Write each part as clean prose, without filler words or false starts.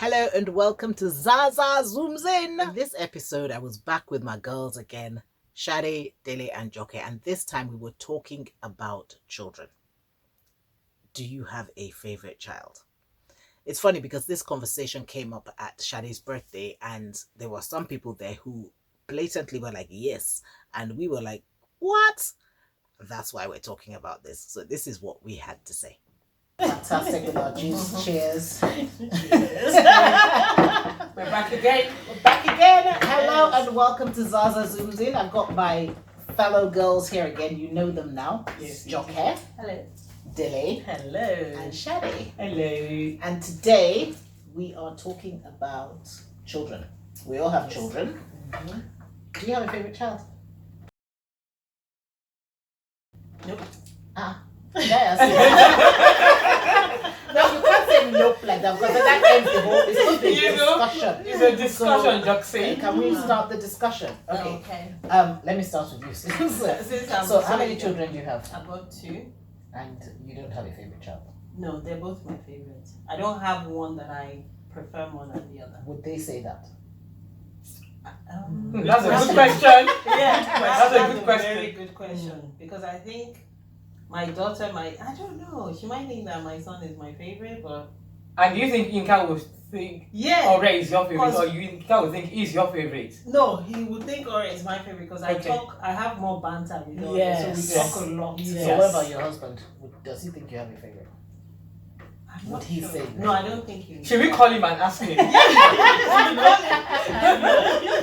Hello and welcome to Zasaa Zooms In. In this episode, I was back with my girls again, Shade, Dele, and Joke, and this time we were talking about children. Do you have a favorite child? It's funny because this conversation came up at Shade's birthday, and there were some people there who blatantly were like, yes, and we were like, what? That's why we're talking about this. So this is what we had to say. Fantastic with our juice. Cheers. Cheers. We're back again. Hello and welcome to Zasaa Zooms In. I've got my fellow girls here again. You know them now. Yes. Joke. Hello. Dele. Hello. And Shade. Hello. And today we are talking about children. We all have children. Mm-hmm. Do you have a favorite child? Nope. Yes. No, you can't say nope like that because that ends the whole. It's supposed to be a discussion. It's a discussion, Joxie. Can we start the discussion? Okay. Let me start with you. So how many children do you have? I've got two. And you don't have a favorite child? No, they're both my favorites. I don't have one that I prefer more than the other. Would they say that? That's a good question. Yeah, that's a good question. Very good question. Because I think my daughter might, I don't know, she might think that my son is my favorite, but... And do you think Inka would think Ore is your favorite, or Inka would think he's your favorite? No, he would think Ore is my favorite because I have more banter with her, so we talk a lot. Yes. So what about your husband? Does he think you have a favorite? Would he say that? No, I don't think he would. Should we call him and ask him?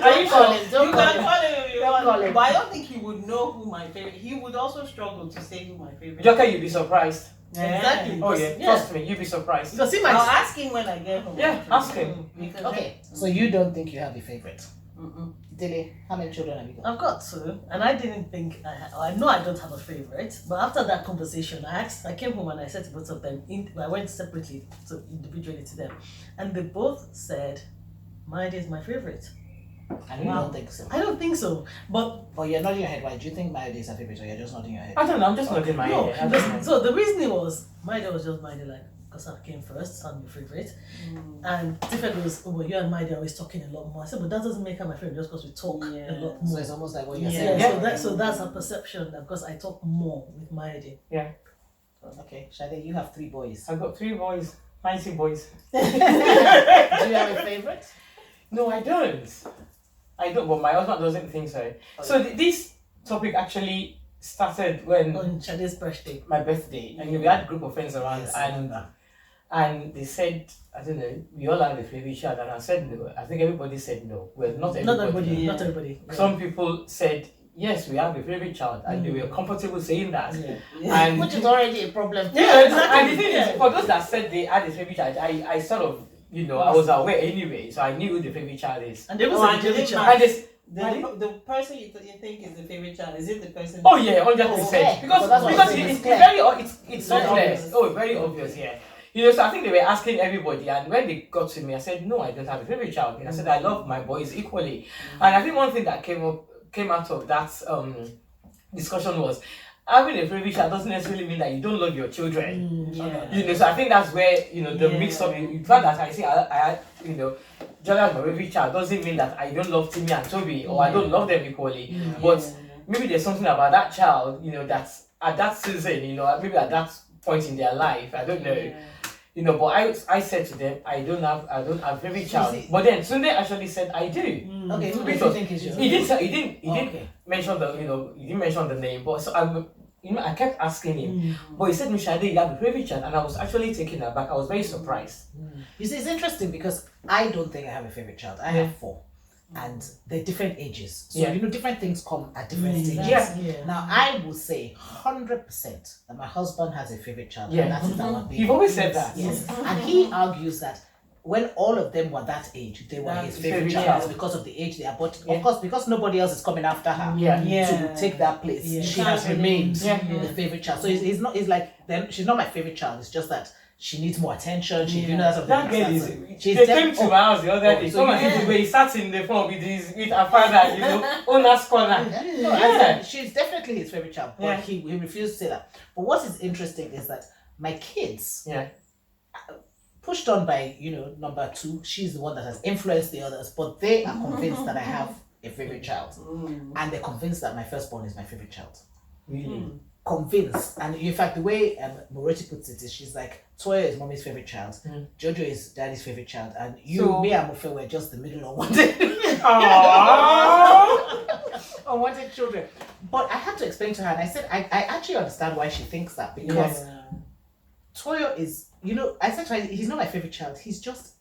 Are you sure? Don't call him. But I don't think he would know who my favorite. He would also struggle to say who my favorite. Joker, you'd be surprised. Exactly. Oh yeah, trust me, you'd be surprised. Because he I'll ask him when I get home. Yeah, ask him. Okay, so you don't think you have a favorite? Mm-mm. Dele, how many children have you got? I've got two, and I didn't think I know I don't have a favorite. But after that conversation, I came home and I said to both of them. I went separately, so individually to them, and they both said, "Mine is my favorite." And you don't think so? I don't think so, but you're nodding your head. Why? Do you think Mayode is a favorite, or you're just nodding your head? I don't know. I'm just nodding my head. So the reasoning was Maide was just Maide, like, because I came first, so I'm your favorite. And Tiffany was, oh, well, you and Maide are always talking a lot more. I said, but that doesn't make her my favorite just because we talk a lot more. So it's almost like what you're saying. So that's a perception that because I talk more with Maide. Yeah. Okay, Shade, you have 3 boys. I've got 3 boys, fancy boys. Do you have a favorite? No, I don't. But my husband doesn't think so. Okay. So this topic actually started when on Shade's birthday, my birthday, and we had a group of friends around, and they said, I don't know, we all have a favorite child, and I said no. I think everybody said no. Well, not everybody. Not everybody. Yeah. Some people said yes, we have a favorite child, and they were comfortable saying that. And which is already a problem. Yeah, exactly. And the thing is, for those that said they had a favorite child, I sort of, I was aware anyway, so I knew who the favorite child is. And there was a favorite child. And the person you think is the favorite child, is it the person? Oh yeah, 100%. Because it's very it's so clear. Oh, very obvious, yeah. So I think they were asking everybody, and when they got to me, I said no, I don't have a favorite child. And I said I love my boys equally. And I think one thing that came out of that discussion was having a favorite child doesn't necessarily mean that you don't love your children. So I think that's where the mix up. In fact, that I say I Jordan as my favorite child doesn't mean that I don't love Timmy and Toby or I don't love them equally. But maybe there's something about that child, that's at that season, maybe at that point in their life. I don't know. But I said to them, I don't have a favorite child. But then Sunday actually said I do. Okay, who do you think is yours? He didn't mention the name, but so I kept asking him. But he said, Mishade, you have a favorite child, and I was actually taken aback. I was very surprised. You see, it's interesting because I don't think I have a favorite child. I have 4. And they're different ages. So, different things come at different stages. Now, I will say 100% that my husband has a favorite child. And that is our baby. You've always said that. Yes. And he argues that when all of them were that age, they were his favorite child because of the age they are. But of course, because nobody else is coming after her to take that place, she has remained the favorite child. So it's not. It's like she's not my favorite child. It's just that she needs more attention. That girl is. They came to my house the other day. Come and see the way he sat in the front with her father, owner's corner. She's definitely his favorite child, but he refused to say that. But what is interesting is that my kids pushed on by, number 2. She's the one that has influenced the others, but they are convinced that I have a favorite child. And they're convinced that my firstborn is my favorite child. Really? Convinced. And in fact, the way Moreti puts it is, she's like, Toya is mommy's favorite child, Jojo is daddy's favorite child, and me and Mofe were just the middle unwanted. Unwanted children. But I had to explain to her, and I said, I actually understand why she thinks that, because Toyo is, I said to her, he's not my favorite child, he's just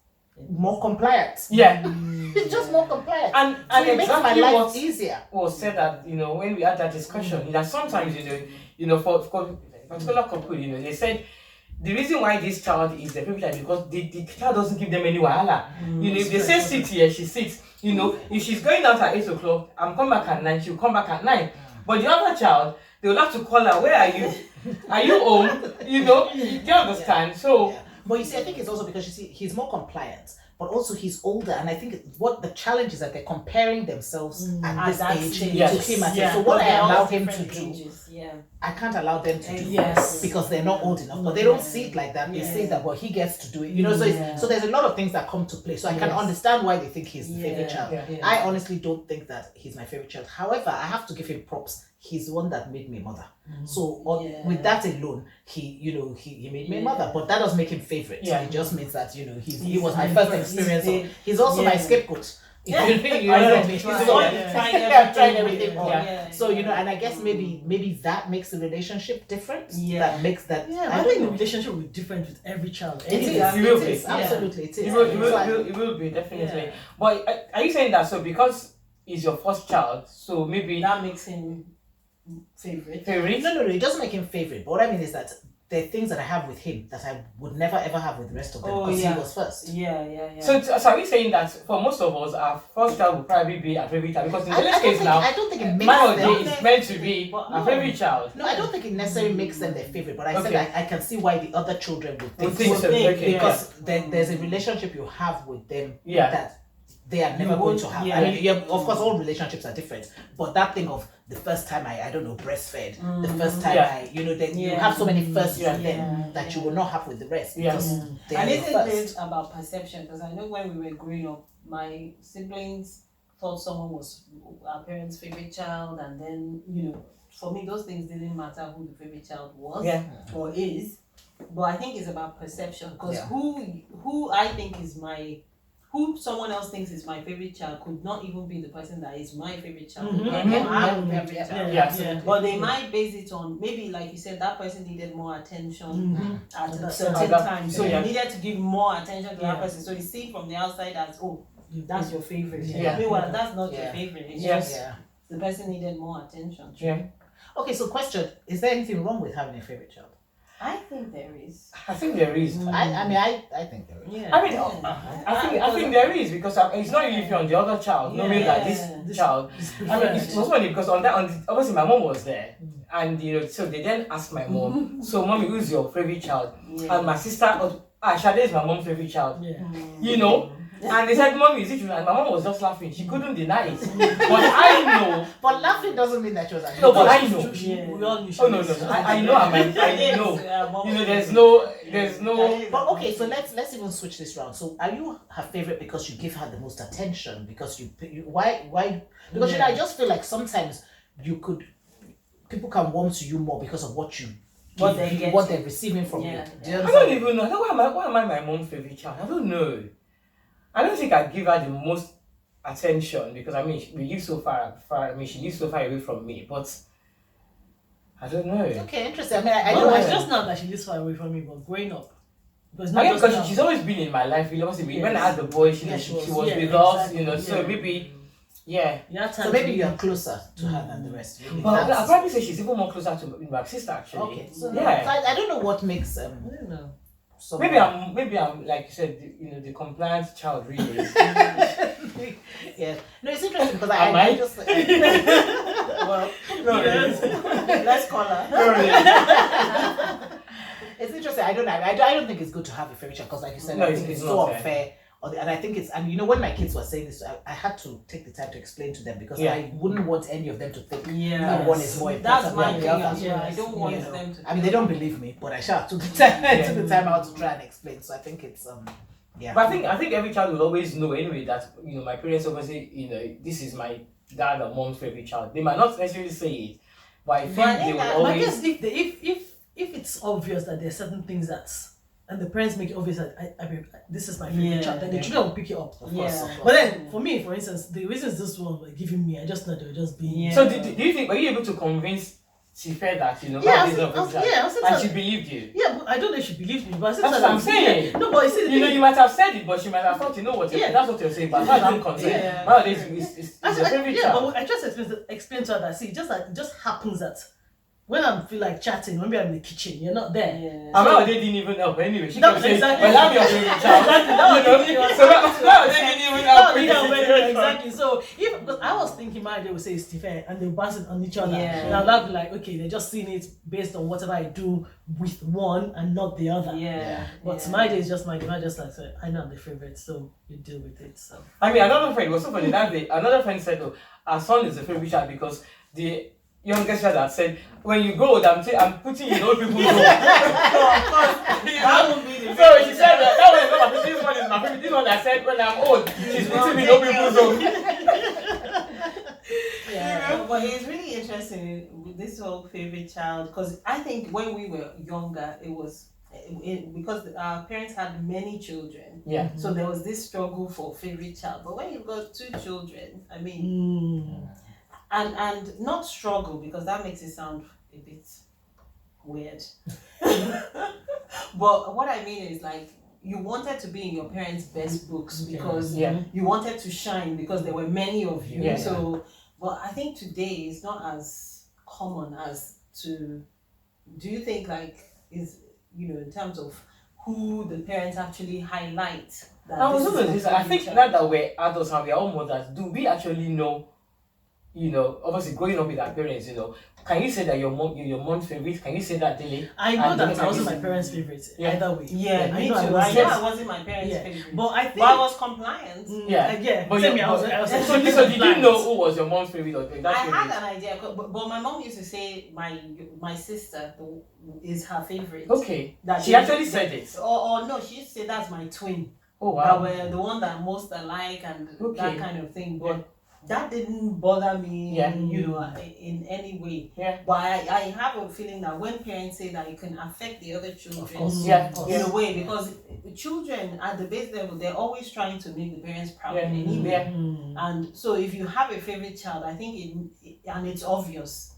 more compliant. Yeah. He's just more compliant. And it makes my exactly life easier. Was said that, when we had that discussion, that sometimes, for a particular couple, they said the reason why this child is the favorite child is because the child doesn't give them any wahala. If they say sit here, she sits. If she's going out at 8 o'clock, I'm coming back at 9, she'll come back at 9. But the other child, they will have to call her, where are you? Are you home? You understand? Yeah. So. Yeah. But you see, I think it's also because, he's more compliant, but also he's older, and I think what the challenge is that they're comparing themselves at this age to him. So what I allow him to do, I can't allow them to do because they're not old enough. But they don't see it like that. They say that, well, he gets to do it. So there's a lot of things that come to play. So I can understand why they think he's the favorite child. I honestly don't think that he's my favorite child. However, I have to give him props. He's the one that made me mother. So with that alone, he made me mother. But that doesn't make him favorite. It just means that he was my first experience. He's also my scapegoat. You know what I mean? He's the one trying everything on. So and I guess maybe that makes the relationship different. That makes that. I think the relationship will be different with every child. It is. Absolutely, it is. It will be definitely. But are you saying that because he's your first child, so maybe that makes him favorite? No, it doesn't make him favorite. But what I mean is that there are things that I have with him that I would never ever have with the rest of them because he was first. So are we saying that for most of us, our first child will probably be our favorite child? Because in this case now, I don't think it makes mine them. is meant to be our favorite child. No, I don't think it necessarily makes them their favorite. But I said I can see why the other children would think so. Because there's a relationship you have with them that they are never going to have. I mean, of course, all relationships are different. But that thing of the first time I don't know, breastfed, the first time you have so many firsts with them that you will not have with the rest. Because they and are isn't first. it about perception? Because I know when we were growing up, my siblings thought someone was our parents' favorite child, and then for me those things didn't matter who the favorite child was or is. But I think it's about perception, because who I think is who someone else thinks is my favorite child could not even be the person that is my favorite child. But they might base it on, maybe like you said, that person needed more attention at a certain time. So you needed to give more attention to that person. So you see from the outside as, that's your favorite. Meanwhile, that's not your favorite. It's just the person needed more attention. Okay, so question, is there anything wrong with having a favorite child? I think there is. I think there is. I think there is. I think there is, because it's not really on the other child, knowing that this child. It's funny because obviously my mom was there, and so they then asked my mom, so mommy, who's your favorite child? And my sister, Shade is my mom's favorite child. And they said, mommy, is it true? And my mom was just laughing. She couldn't deny it. But I know. But laughing doesn't mean that she was angry. No, but I know. We all knew. Oh, no. I know. I know. There's no. But okay, so let's even switch this round. So are you her favorite because you give her the most attention? Because why? Because I just feel like sometimes people can warm to you more because of what they're receiving from you. I don't even know. Why am I my mom's favorite child? I don't know. I don't think I give her the most attention because we live so far. She lives so far away from me. But I don't know. Okay, interesting. I know. It's just not that she lives far away from me, but growing up. Because she's always been in my life. When I had the boy, she was with us. So maybe. So maybe you're closer to her than the rest. Really. But I'll probably say she's even more closer to my sister actually. Okay. So I don't know what makes I don't know. Maybe I'm like you said, the compliant child really. Yeah. No, it's interesting because I just well, let's call her. It's interesting. I don't think it's good to have a favorite child because, like you said, I think it's so unfair And I think it's, and you know, when my kids were saying this, I had to take the time to explain to them because I wouldn't want any of them to think that one is more important That's my than thing the other. as well. I don't want them to. I mean, they don't believe me, but I took the time, took the time out to try and explain. So I think it's But I think every child will always know anyway that my parents always say this is my dad or mom's favorite child. They might not necessarily say it, but I think they will always. I guess if it's obvious that there are certain things and the parents make it obvious that I mean this is my favorite child, then the children will pick it up. Of course. But then for me, for instance, the reasons this one were giving me, I just know they were just being. So do you think were you able to convince Tife that and she believed you? Yeah, but I don't know if she believed me, but I said that's what I'm saying. No, but I said you might have said it, but she might have thought what that's what you're saying. But as far as I'm concerned, nowadays it's your favorite child. But I just explain to her that it just happens that when I feel like chatting, maybe I'm in the kitchen, you're not there. And nowadays didn't even help anyway. She No, can say, exactly. well, I'm your favorite child. So nowadays didn't even help. Exactly. So because I was thinking my idea would say it's fair and they bounce it on each other. And I'll be like, okay, they're just seeing it based on whatever I do with one and not the other. But my idea is just my idea. I just like say, I know I'm the favorite, so you deal with it. So I mean, another friend was so funny that day. Another friend said, "Oh, our son is the favorite child because the youngest child had said, when you grow old, I'm putting you in old people's home." That would be the So she said that was this one is my favorite. This one I said when I'm old, she's putting me in old people's home. But it's really interesting with this whole favorite child because I think when we were younger, it was because our parents had many children. So there was this struggle for favorite child. But when you've got 2 children, I mean. And not struggle because that makes it sound a bit weird. But what I mean is like you wanted to be in your parents' best books because you wanted to shine because there were many of you. So, but I think today is not as common as to. Do you think like is in terms of who the parents actually highlight? I think that we're adults and we're all mothers. Do we actually know? Obviously growing up with our parents, can you say that your mom's favorite? Can you say that, Dilly? I know that I wasn't my parents' favorite either way. Me too. I wasn't my parents' favorite. But I was compliant. But so did you know who was your mom's favorite or I had an idea, but my mom used to say my sister is her favorite. Okay. That she actually said it. Or no, she used to say that's my twin. Oh wow. That were the one that most alike and that kind of thing. But that didn't bother me, in any way. But I have a feeling that when parents say that it can affect the other children in a way, because children at the base level, they're always trying to make the parents proud anyway. And so if you have a favorite child, I think and it's obvious,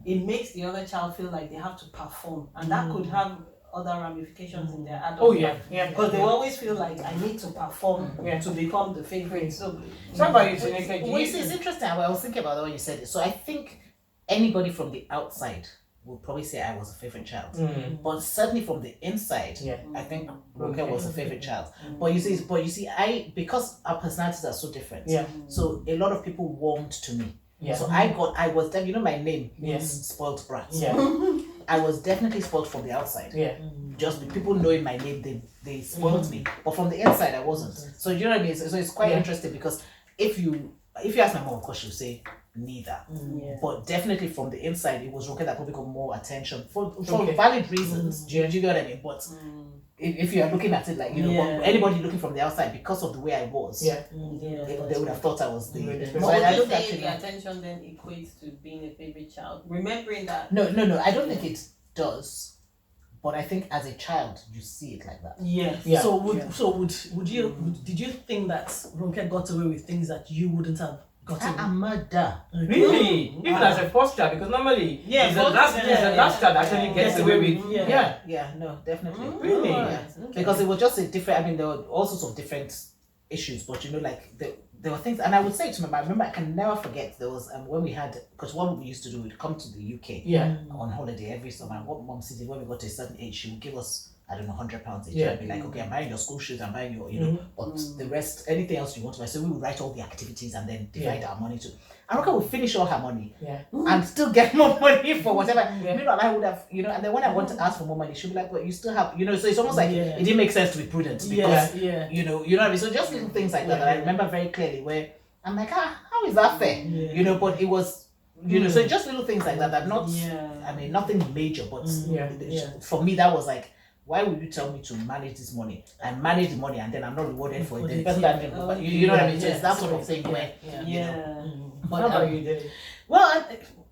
it makes the other child feel like they have to perform. And that could have other ramifications in their adult life. Because they always feel like I need to perform to become the favorite. So somebody it's interesting. I was thinking about that when you said it. So I think anybody from the outside would probably say I was a favorite child. But certainly from the inside, I think Ronke was a favorite child. But you see, because our personalities are so different. So a lot of people warmed to me. So my name means spoiled brat. I was definitely spoiled from the outside. Just people knowing my name, they spoiled me. But from the inside, I wasn't. So you know what I mean? So it's quite interesting because if you ask my mom, of course she'll say neither. But definitely from the inside, it was Ronke that probably got more attention for valid reasons. Do you know what I mean? But if you are looking at it like anybody looking from the outside because of the way I was, they would have thought I was the. I don't think the attention then equates to being a favorite child. Remembering that. No. I don't think it does, but I think as a child you see it like that. Did you think that Ronke got away with things that you wouldn't have? A murder. Really? Even as a first child, because normally the last child actually gets away with. No, definitely. Really? Because it was just a different. I mean, there were all sorts of different issues, but there were things, and I would say to my mom, I remember I can never forget there was when we had, because what we used to do, we'd come to the UK on holiday every summer. And what mom said when we got to a certain age, she would give us I don't know, £100 each. Yeah. I'd be like, okay, I'm buying your school shoes, I'm buying your, you know, but the rest, anything else you want to buy. So we would write all the activities and then divide our money to. Aroka would finish all her money and still get more money for whatever. Meanwhile, I would have, you know, and then when I want to ask for more money, she'd be like, well, you still have, you know, so it's almost like it didn't make sense to be prudent because, you know what I mean? So just little things like that I remember very clearly where I'm like, how is that fair? You know, but it was, you know, so just little things like that not, I mean, nothing major, but for me, that was like, why would you tell me to manage this money? I manage the money and then I'm not rewarded for it. The person that you know what I mean? So it's that sort of thing where, you know. But how about you, Dele? Well,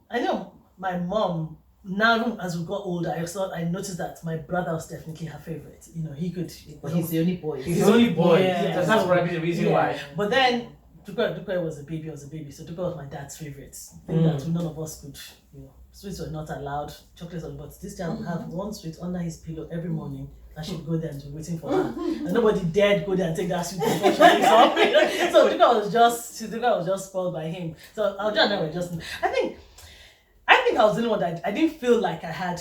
I know my mom, now as we got older, I noticed that my brother was definitely her favorite. You know, he could. But he's the only boy. He's the only boy. Yeah. That's probably the reason why. But then Dupe was a baby. So Dupe was my dad's favorite. I think that none of us could, you know, sweets were not allowed, chocolates were, but this child would have one sweet under his pillow every morning. And she'd go there and be waiting for her. And nobody dared go there and take that sweet before she wakes up. So Dupe was just spoiled by him. So I'll just never just. I think I was the only one that I didn't feel like I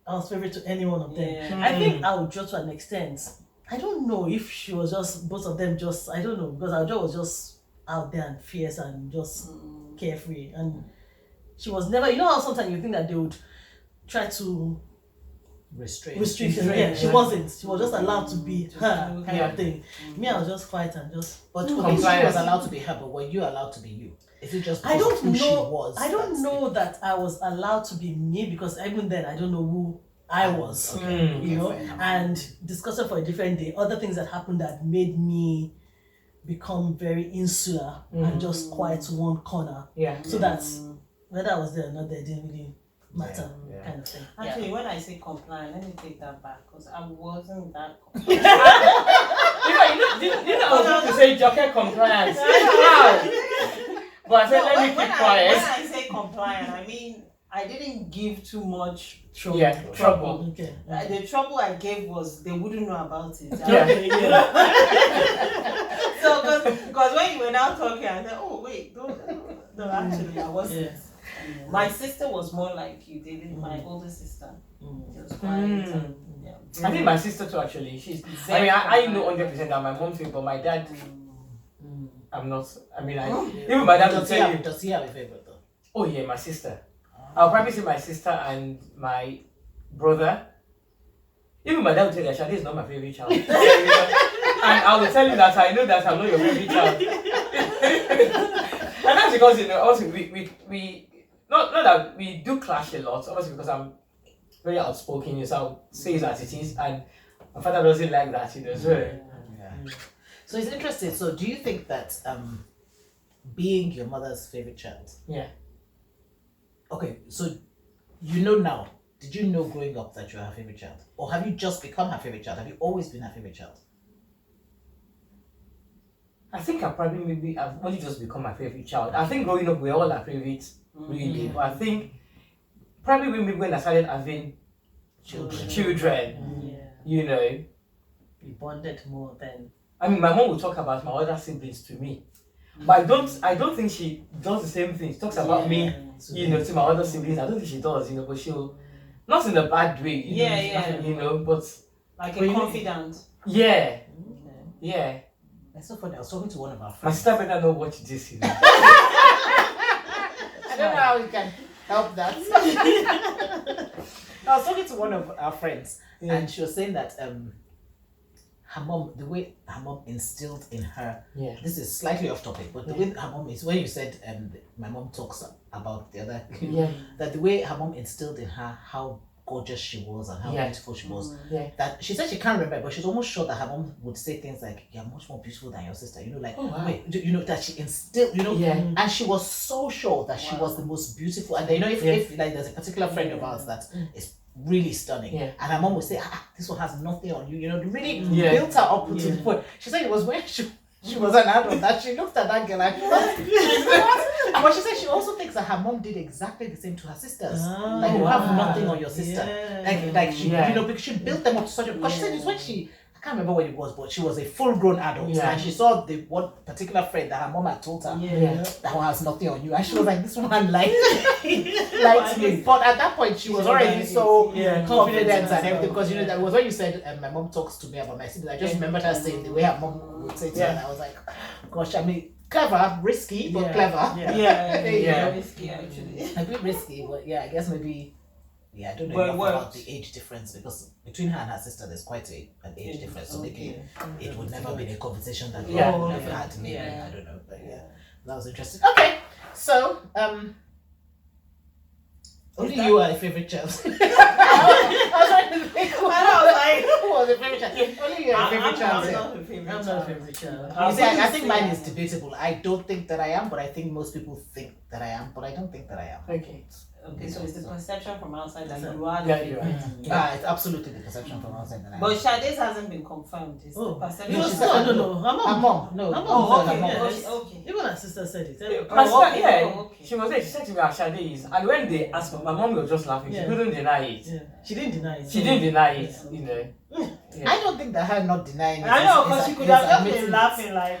was favorite to any one of them. Yeah. I think I would just to an extent. I don't know if she was just both of them just, I don't know, because Aljo was just out there and fierce and just carefree, and she was never, you know how sometimes you think that they would try to restrict her. Yeah, she wasn't. She was just allowed to be her kind of thing. Me, I was just quiet and just. But okay, she was allowed to be her, but were you allowed to be you? Is it just because of who she was? I don't know that I was allowed to be me, because even then I don't know who I was. You know, and discussion for a different day. Other things that happened that made me become very insular and just quiet to one corner. So that whether I was there or not, there didn't really matter, kind of thing. Actually, when I say compliant, let me take that back, because I wasn't that compliant. You know, I was going to say jockey compliance. But I said, let me keep quiet. When I say compliant, I mean, I didn't give too much trouble. Okay. The trouble I gave was they wouldn't know about it. So, because when you were now talking, I said, oh, wait, no, actually, I wasn't. My sister was more like you did, my older sister. She was quiet. I think my sister too, actually. I know 100% that my mom thinks, but my dad, I'm not. I mean, even my dad will tell you. Does he have a favorite though? Oh yeah, my sister. I'll probably say my sister and my brother. Even my dad will tell you that Shadi is not my favorite child. And I will tell you that I know that I'm not your favorite child. And that's because, you know, also we not that we do clash a lot, obviously, because I'm very outspoken, you know, so I'll say it as it is, and my father doesn't like that, you know. So it's interesting. So do you think that being your mother's favorite child? Yeah. Okay, so you know now. Did you know growing up that you were her favorite child? Or have you just become her favorite child? Have you always been her favorite child? I think I've only just become my favorite child. I think growing up we're all our favorites, really. But I think probably when I started having children, you know, We bonded more than. I mean, my mom will talk about my other siblings to me, but I don't think she does the same thing. She talks about me, you know, to my other siblings. I don't think she does, you know, but she'll, not in a bad way, you know, but like a confidant. Yeah. That's so funny. I was talking to one of our My friends. sister better know what it is, you know. I don't know how we can help that. I was talking to one of our friends, and she was saying that her mom, the way her mom instilled in her, this is slightly off topic, but the way her mom is, when you said my mom talks about the other, that the way her mom instilled in her how gorgeous she was and how beautiful she was, that she said she can't remember, but she's almost sure that her mom would say things like, you're much more beautiful than your sister, you know, like, wait, you know, that she instilled, you know, and she was so sure that she was the most beautiful. And you know, if like there's a particular friend of ours that is really stunning, and her mom would say, this one has nothing on you, you know, really built her up to the point. She said it was when she was an adult that she looked at that girl like, but she said she also thinks that her mom did exactly the same to her sisters. Like, you have nothing on your sister. Like she, you know, because she built them up to such a, because she said it's when she I can't remember what it was, but she was a full-grown adult, Yeah. and she saw the one particular friend that her mom had told her that one has nothing on you, and she was like, "This woman likes me." But at that point, she was already so confident and everything, because that was when you said my mom talks to me about my siblings. I just remembered her saying the way her mom would say to her, and I was like, "Gosh, I mean, clever, risky, but clever." Risky actually. A bit risky, but yeah, I guess maybe. Yeah, I don't know But it enough about worked. the age difference, because between her and her sister there's quite an age difference, so maybe it would never be a conversation that we would never had. Maybe I don't know, but yeah, that was interesting. Okay, so only you are a favorite child. I was trying to think. Who was a favorite child? Only you are a favorite child. I'm not a favorite I'm not a favorite child. You see, I think mine is debatable. I don't think that I am, but I think most people think that I am, but I don't think that I am. Okay, so it's the perception from outside that you are the Yeah, you are. favorite. It's absolutely the perception from outside that I am. But Sade's hasn't been confirmed. It's the perception. No, she from said outside. No. Her mom. Her mom, no. Her mom. Oh, Her okay. mom. Yes. Okay. Even her sister said it. My sister, okay. Okay. she was there, she said to me how Sade is, and when they asked me, my mom was just laughing, she Yeah. couldn't deny it. Yeah. She didn't deny it. She didn't deny it, you know. Yeah. I don't think that her not denying it. I know, is- because is- she could is have just admitting been it. laughing like.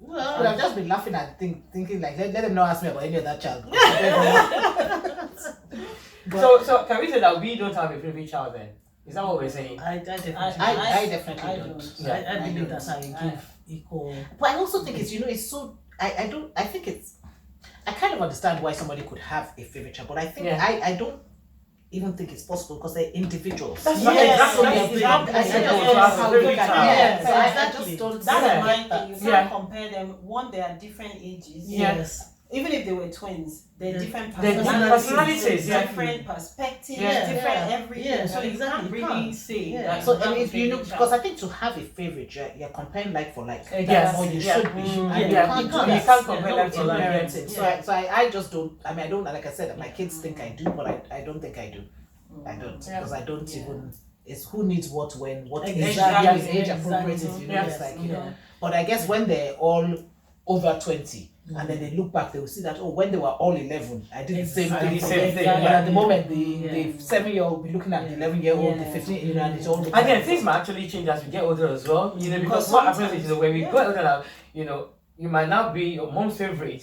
I would have just been laughing and thinking like, let them not ask me about any of that child. So can we say that we don't have a favorite child then? Is that what we're saying? I definitely. I definitely I don't. Yeah. I believe that's how you give equal. But I also think it's so. I think it's. I kind of understand why somebody could have a favorite child, but I think Yeah. I don't even think it's possible, because they're individuals. That's right, exactly. So Exactly. I Exactly. don't know Yes. how you can- Yes. So I Exactly. just don't. That's Yeah. my thing. You can't Yeah. compare them. One, they are different ages. Yeah. Yes. Even if they were twins, they're Yeah. different They're different personalities, yeah. different perspectives, Yeah. different Yeah. everything. Yeah. So you Exactly. can't You really can't. say Yeah. that. So you have a if favorite because child. I think to have a favorite, you're comparing like for like. Yes. That's how you Yeah. should be. Mm, And yeah. you You can't. can't compare like for like. Parenting. Yeah. So I just don't. I mean, I don't. Like I said, my kids think I do, but I don't think I do. I don't, Yeah. because I don't even. It's who needs what when, what age, Exactly. how is age appropriate. Exactly. It's like Yeah. But I guess when they're all over 20. And then they look back, they will see that, when they were all 11, I did the same thing. Same thing, But yeah. at the moment, the 7-year-old will be looking at the 11-year-old, the 15, and it's all. And then things might actually change as we get older as well, because what happens is, when we get older now, you might not be your mom's favorite,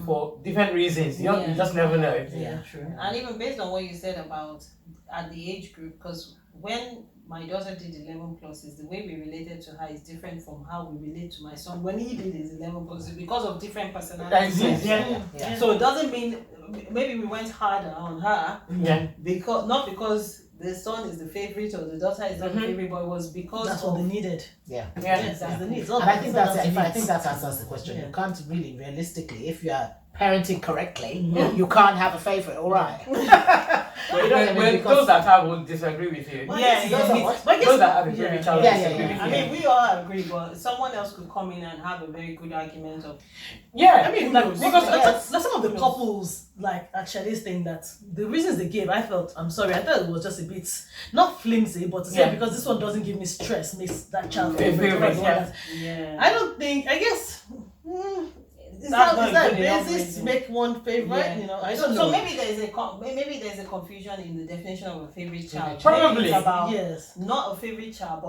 for different reasons. You just never know. Yeah, true. And even based on what you said about at the age group, because when my daughter did 11 pluses, the way we related to her is different from how we relate to my son when he did his 11 pluses, because of different personalities. Yeah. So it doesn't mean maybe we went harder on her, because not because the son is the favorite or the daughter is not the favorite, but it was because That's of what they needed. Yeah. Yes, that's the needs. And I think I think that answers the question. Yeah. You can't really, realistically, if you are parenting correctly, you can't have a favorite, all right? Those that have will disagree with you. But yes, Those that have a favorite child will disagree with you. I mean, we all agree, but someone else could come in and have a very good argument of. Yeah, I mean, like, because like some of the couples, like at Shade's thing, that the reasons they gave, I thought it was just a bit not flimsy, but to say because this one doesn't give me stress makes that child favorite. Yeah. I don't think. I guess. Is That's that not good enough basis to reason. make one favorite? Yeah. I don't know. So maybe there's a confusion in the definition of a favorite child. Probably. Maybe it's about Yes. not a favorite child,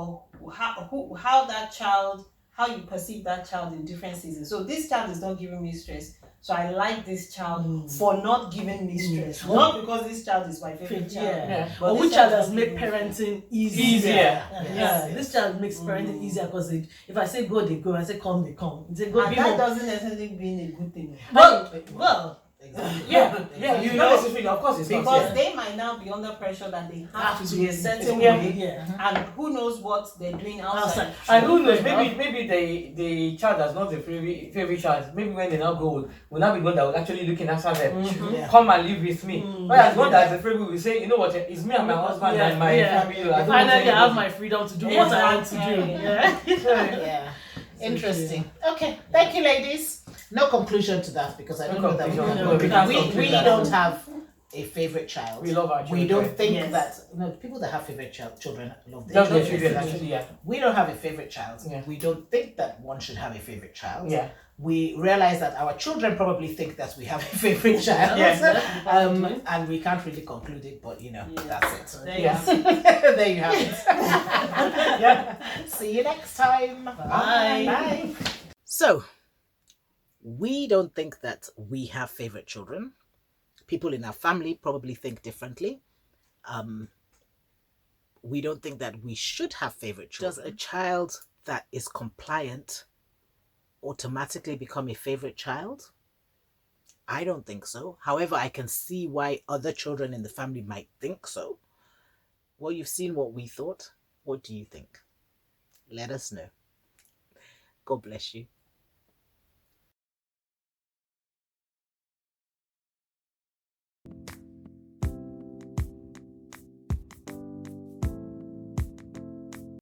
but how that child, how you perceive that child in different seasons. So this child is not giving me stress. So I like this child for not giving me stress. Not because this child is my favorite child. Yeah. But Or this which child child has is made not giving me parenting easier. Easier. Yeah. This child makes parenting easier because if I say go, they go. I say come, they come. They go. And Be that home. doesn't necessarily mean a good thing. Well, yeah, you know, of course it's not. Because they might now be under pressure that they have to be a certain Yeah. way, and who knows what they're doing outside. And who knows, maybe the child that's not the favorite child, maybe when they now grow old, will not be one that will actually looking after them. Come and live with me. Whereas one that's the favorite will say, you know what, it's me and my husband and my family. Finally, I have my freedom to do what I want to do. Exactly. Yeah. Interesting. Okay. Thank you, ladies. No conclusion to that, because I don't know that we conclusion. can. No, we can't We conclude that. don't have a favorite child. We love our We children. don't think Yes. that people that have favorite children love their Love their children. children, yeah. We don't have a favorite child. Yeah. We don't think that one should have a favorite child. Yeah. We realize that our children probably think that we have a favorite child. Yes. And we can't really conclude it, but you know, Yeah. that's it. There Yeah. you go. There you have it. Yeah. See you next time. Bye. Bye. So, we don't think that we have favorite children. People in our family probably think differently. We don't think that we should have favorite children. Does a child that is compliant automatically become a favorite child? I don't think so. However, I can see why other children in the family might think so. Well, you've seen what we thought. What do you think? Let us know. God bless you.